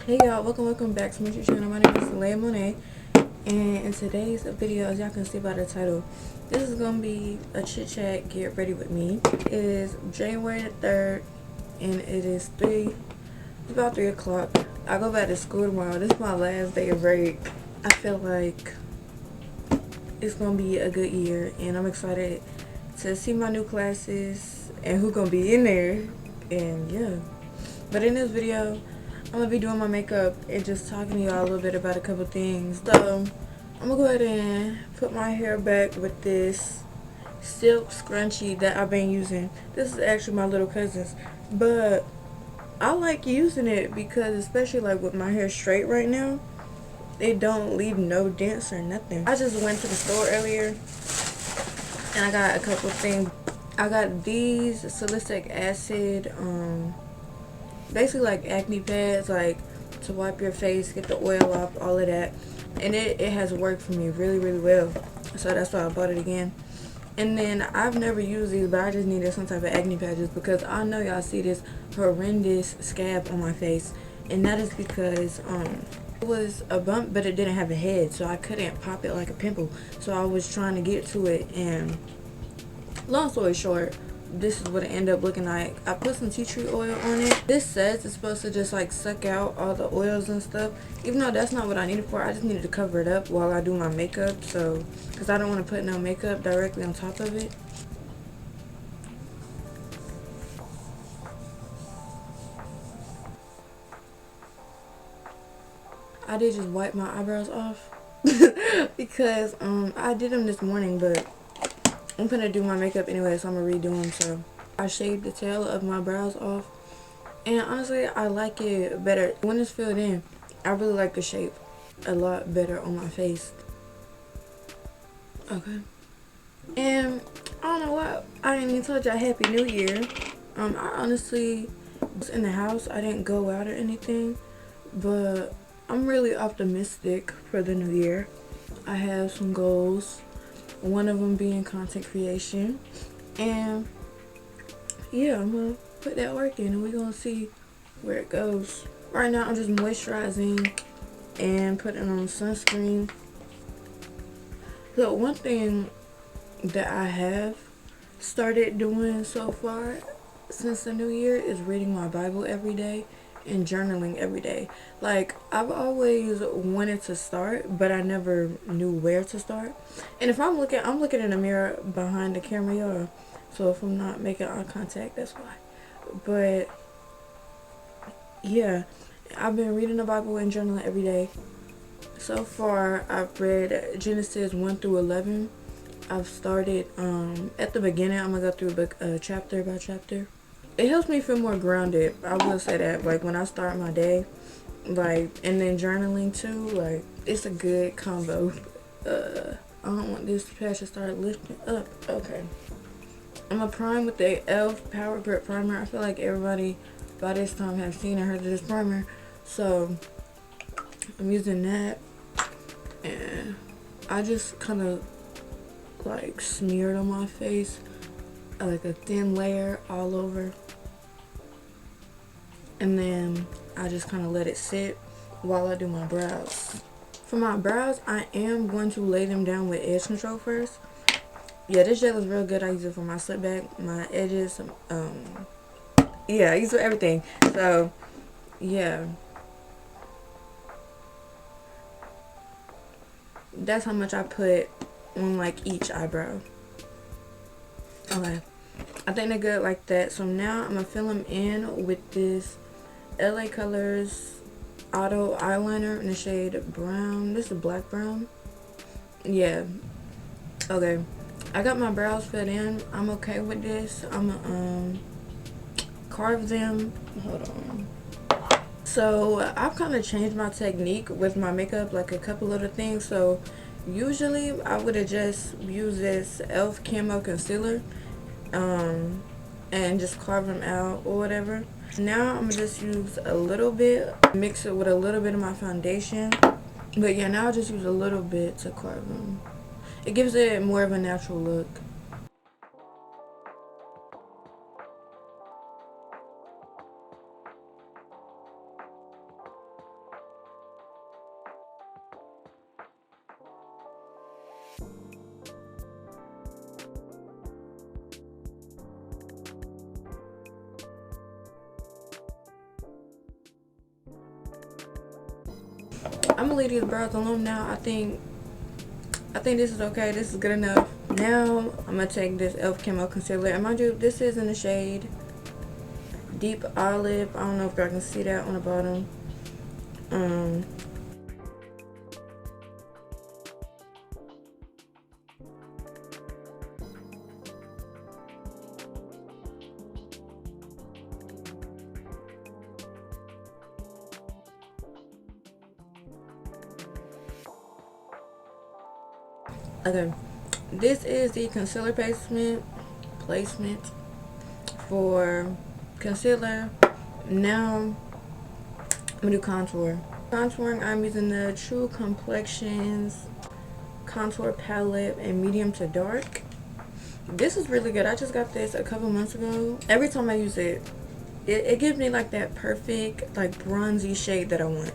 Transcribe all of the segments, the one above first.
Hey y'all, welcome back to my YouTube channel. My name is Soleyamonae, and in today's video, as y'all can see by the title, this is gonna be a chit chat get ready with me. It is January the 3rd, and it's about 3 o'clock. I go back to school tomorrow. This is my last day of break. I feel like it's gonna be a good year, and I'm excited to see my new classes and who's gonna be in there, and yeah. But in this video, I'm gonna be doing my makeup and just talking to y'all a little bit about a couple things. So I'm gonna go ahead and put my hair back with this silk scrunchie that I've been using. This is actually my little cousin's, but I like using it because, especially like with my hair straight right now, it don't leave no dents or nothing. I just went to the store earlier and I got a couple things. I got these salicylic acid basically like acne pads, like to wipe your face, get the oil off, all of that, and it has worked for me really well, so that's why I bought it again. And then I've never used these, but I just needed some type of acne patches because I know y'all see this horrendous scab on my face, and that is because it was a bump but it didn't have a head, so I couldn't pop it like a pimple. So I was trying to get to it, and long story short, this is what it ended up looking like. I put some tea tree oil on it. This says it's supposed to just like suck out all the oils and stuff, even though that's not what I needed for. I just needed to cover it up while I do my makeup, so because I don't want to put no makeup directly on top of it. I did just wipe my eyebrows off because I did them this morning, but I'm gonna do my makeup anyway, so I'm gonna redo them. So I shaved the tail of my brows off, and honestly I like it better when it's filled in. I really like the shape a lot better on my face. Okay. And I don't know what, I didn't even told y'all Happy New Year. I honestly was in the house. I didn't go out or anything, but I'm really optimistic for the new year. I have some goals, one of them being content creation, and yeah, I'm gonna put that work in and we're gonna see where it goes. Right now I'm just moisturizing and putting on sunscreen. So one thing that I have started doing so far since the new year is reading my Bible every day and journaling every day. Like, I've always wanted to start, but I never knew where to start. And if I'm looking in the mirror behind the camera, y'all, so if I'm not making eye contact, that's why. But yeah, I've been reading the Bible and journaling every day. So far I've read Genesis 1 through 11. I've started at the beginning. I'm gonna go through a book chapter by chapter. It helps me feel more grounded, I will say that. Like when I start my day, like, and then journaling too, like, it's a good combo. I don't want this patch to start lifting up. Okay, I'm gonna prime with the e.l.f. Power Grip Primer. I feel like everybody by this time have seen or heard of this primer, so I'm using that, and I just kind of like smeared on my face, like a thin layer all over, and then I just kind of let it sit while I do my brows. For my brows, I am going to lay them down with edge control first. Yeah, this gel is real good. I use it for my slip back, my edges, yeah, I use it for everything. So yeah, that's how much I put on like each eyebrow. Okay, I think they're good like that. So now I'm gonna fill them in with this LA Colors Auto eyeliner in the shade brown. This is black brown. Yeah. Okay, I got my brows filled in. I'm okay with this. I'm gonna carve them. Hold on. So I've kind of changed my technique with my makeup, like a couple little things. So usually I would have just used this e.l.f. Camo Concealer and just carve them out or whatever. Now I'm gonna just use a little bit, mix it with a little bit of my foundation. But yeah, now I'll just use a little bit to carve them. It gives it more of a natural look. I'm gonna leave these brows alone now. I think this is okay. This is good enough. Now I'm gonna take this e.l.f. Camo Concealer, and mind you, this is in the shade Deep Olive. I don't know if y'all can see that on the bottom. Okay, this is the concealer placement for concealer. Now I'm gonna do contour. Contouring, I'm using the True Complexions contour palette in medium to dark. This is really good. I just got this a couple months ago. Every time I use it, it gives me like that perfect like bronzy shade that I want.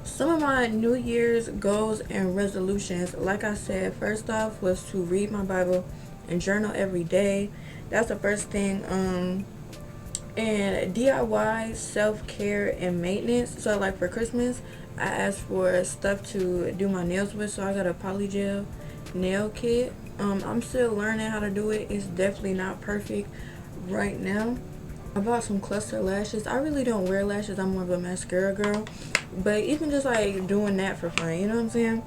Some of my New Year's goals and resolutions, like I said, first off was to read my Bible and journal every day. That's the first thing. And DIY self-care and maintenance. So like for Christmas, I asked for stuff to do my nails with, so I got a polygel nail kit. I'm still learning how to do it. It's definitely not perfect right now. I bought some cluster lashes. I really don't wear lashes. I'm more of a mascara girl. But even just like doing that for fun, you know what I'm saying?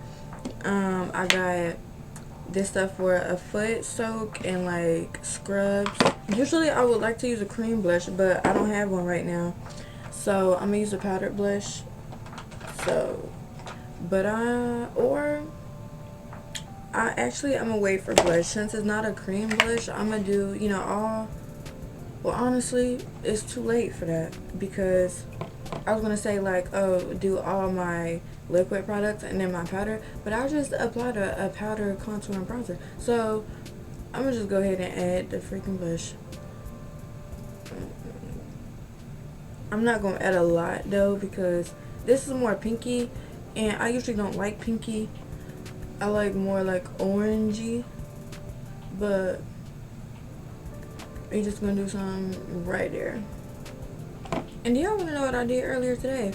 I got this stuff for a foot soak and like scrubs. Usually I would like to use a cream blush, but I don't have one right now. So I'm gonna use a powdered blush. So, but I'm gonna wait for blush. Since it's not a cream blush, I'm gonna do, you know, well, honestly, it's too late for that, because I was gonna say like, oh, do all my liquid products and then my powder, but I just applied a powder, contour, and bronzer. So I'm gonna just go ahead and add the freaking blush. I'm not gonna add a lot though, because this is more pinky, and I usually don't like pinky. I like more like orangey, but we're just gonna do some right there. And do y'all want to know what I did earlier today?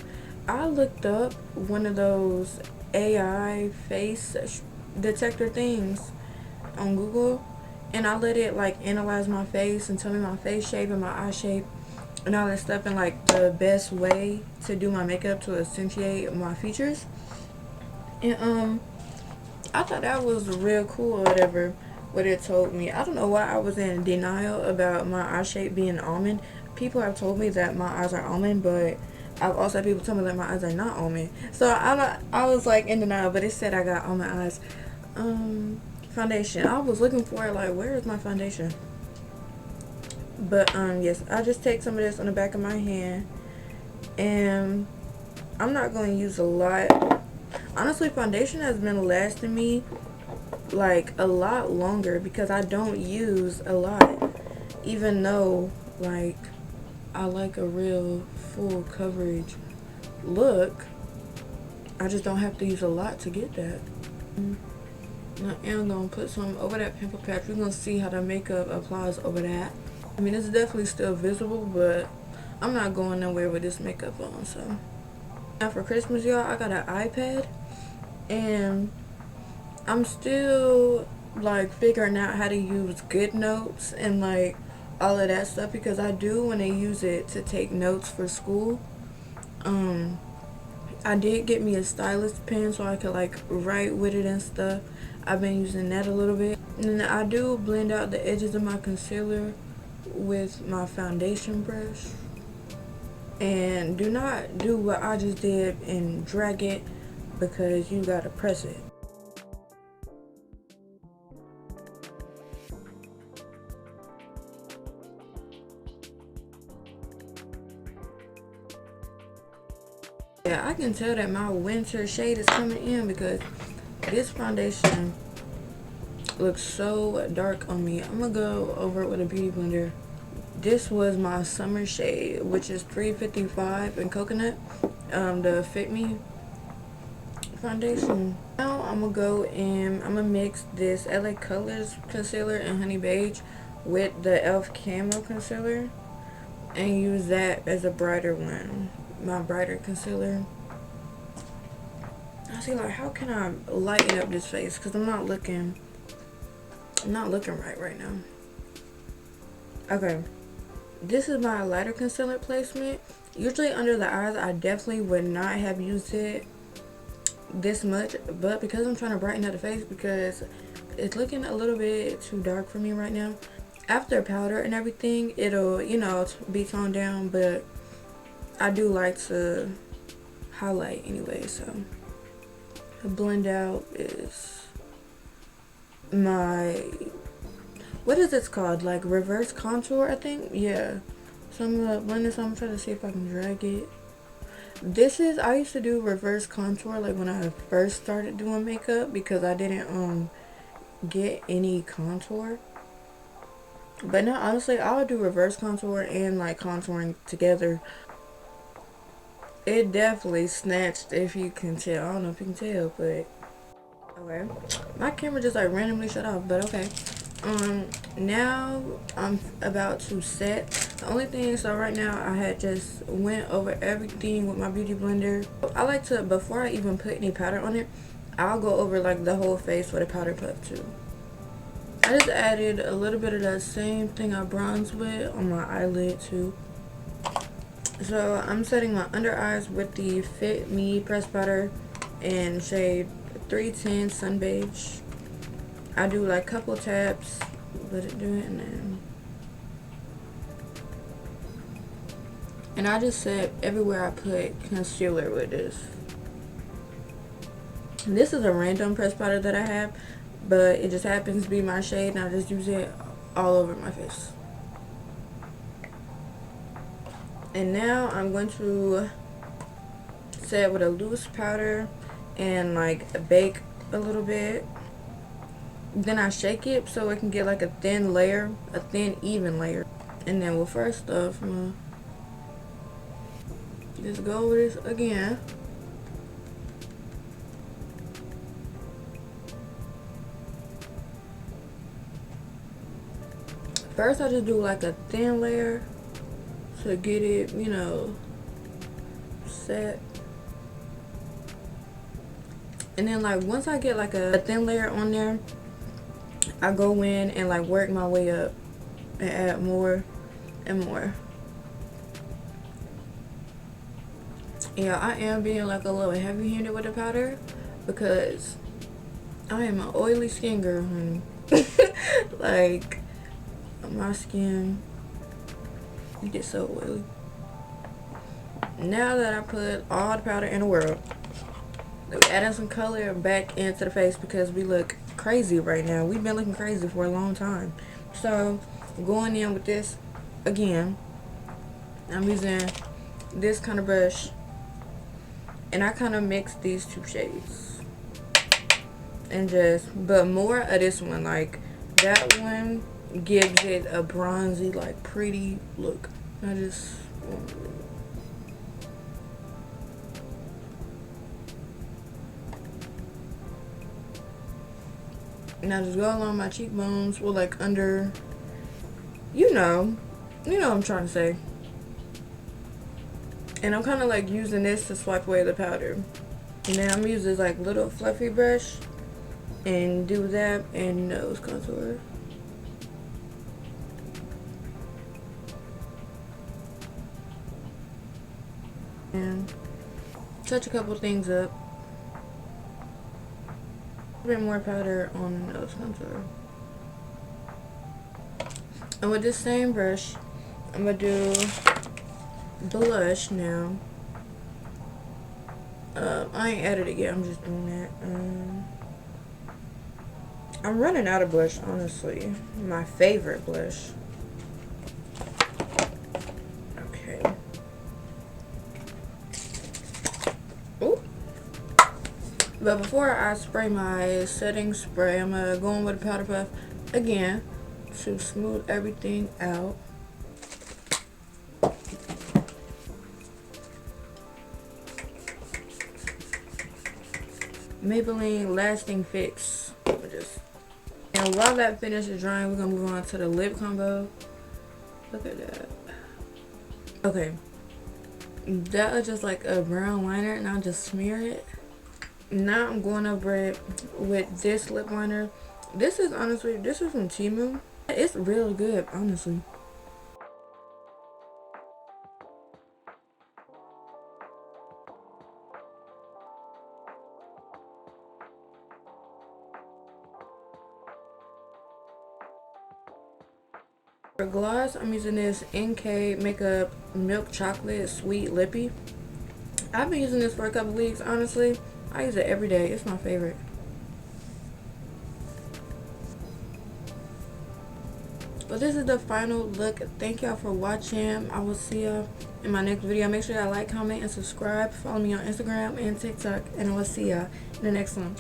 I looked up one of those AI face detector things on Google, and I let it like analyze my face and tell me my face shape and my eye shape and all that stuff, and like the best way to do my makeup to accentuate my features. And I thought that was real cool or whatever, what it told me. I don't know why I was in denial about my eye shape being almond. People have told me that my eyes are almond, but I've also had people tell me that my eyes are not almond. So I was like in denial, but it said I got almond eyes. Foundation. I was looking for it, like, where is my foundation? But yes, I just take some of this on the back of my hand, and I'm not going to use a lot. Honestly, foundation has been lasting me like a lot longer because I don't use a lot, even though like I like a real full coverage look. I just don't have to use a lot to get that. I am gonna put some over that pimple patch. We're gonna see how the makeup applies over that. I mean, it's definitely still visible, but I'm not going nowhere with this makeup on. So now for Christmas, y'all, I got an iPad, and I'm still like figuring out how to use GoodNotes and like all of that stuff, because I do want to use it to take notes for school. I did get me a stylus pen so I could like write with it and stuff. I've been using that a little bit, and I do blend out the edges of my concealer with my foundation brush. And do not do what I just did and drag it, because you gotta press it. Yeah, I can tell that my winter shade is coming in, because this foundation looks so dark on me. I'm gonna go over it with a beauty blender. This was my summer shade, which is 355 in coconut, the Fit Me foundation. Now I'm gonna go and I'm gonna mix this LA Colors concealer and Honey Beige with the e.l.f. Camo concealer, and use that as a brighter one, my brighter concealer. I see, like, how can I lighten up this face, because I'm not looking right now. Okay, this is my lighter concealer placement. Usually under the eyes, I definitely would not have used it this much, but because I'm trying to brighten up the face, because it's looking a little bit too dark for me right now. After powder and everything, it'll, you know, be toned down, but I do like to highlight anyway. So the blend out is my, what is this called, like reverse contour, I think. Yeah, so I'm gonna blend this. I'm trying to see if I can drag it. This is, I used to do reverse contour like when I first started doing makeup, because I didn't get any contour. But now, honestly, I would do reverse contour and like contouring together. It definitely snatched, if you can tell. I don't know if you can tell, but okay. My camera just like randomly shut off, but okay. Now I'm about to set. The only thing, so right now I had just went over everything with my beauty blender. I like to, before I even put any powder on it, I'll go over like the whole face with a powder puff too. I just added a little bit of that same thing I bronzed with on my eyelid too. So I'm setting my under eyes with the Fit Me pressed powder in shade 310 Sun Beige. I do like a couple taps, let it do it, and I just set everywhere I put concealer with this. And this is a random pressed powder that I have, but it just happens to be my shade, and I just use it all over my face. And now I'm going to set with a loose powder and like bake a little bit. Then I shake it so it can get like a thin layer, a thin even layer. And then, well, first off, I'm gonna just go over this again. First I just do like a thin layer to get it, you know, set. And then like once I get like a thin layer on there, I go in and like work my way up and add more and more. Yeah, I am being like a little heavy-handed with the powder because I am an oily skin girl, honey. Like, my skin, it gets so oily. Now that I put all the powder in the world, we're adding some color back into the face because we look crazy right now. We've been looking crazy for a long time. So, going in with this again, I'm using this kind of brush, and I kind of mix these two shades. And just, but more of this one, like that one gives it a bronzy, like pretty look. I just now just go along my cheekbones, well, like under, you know what I'm trying to say. And I'm kind of like using this to swipe away the powder. And then I'm using this like little fluffy brush and do that and nose contour. And touch a couple things up. A bit more powder on the nose contour. And with this same brush, I'm gonna do blush now. I ain't added it yet, I'm just doing that. I'm running out of blush, honestly. My favorite blush. Okay. Ooh. But before I spray my setting spray, I'm gonna go in with a powder puff again to smooth everything out. Maybelline Lasting Fix. And while that finishes drying, we're gonna move on to the lip combo. Look at that. Okay, that was just like a brown liner, and I'll just smear it. Now I'm going over it with this lip liner. This is honestly, this is from Temu. It's real good, honestly. For gloss, I'm using this NK Makeup Milk Chocolate Sweet Lippy. I've been using this for a couple weeks, honestly. I use it every day. It's my favorite. But this is the final look. Thank y'all for watching. I will see y'all in my next video. Make sure y'all like, comment, and subscribe. Follow me on Instagram and TikTok. And I will see y'all in the next one.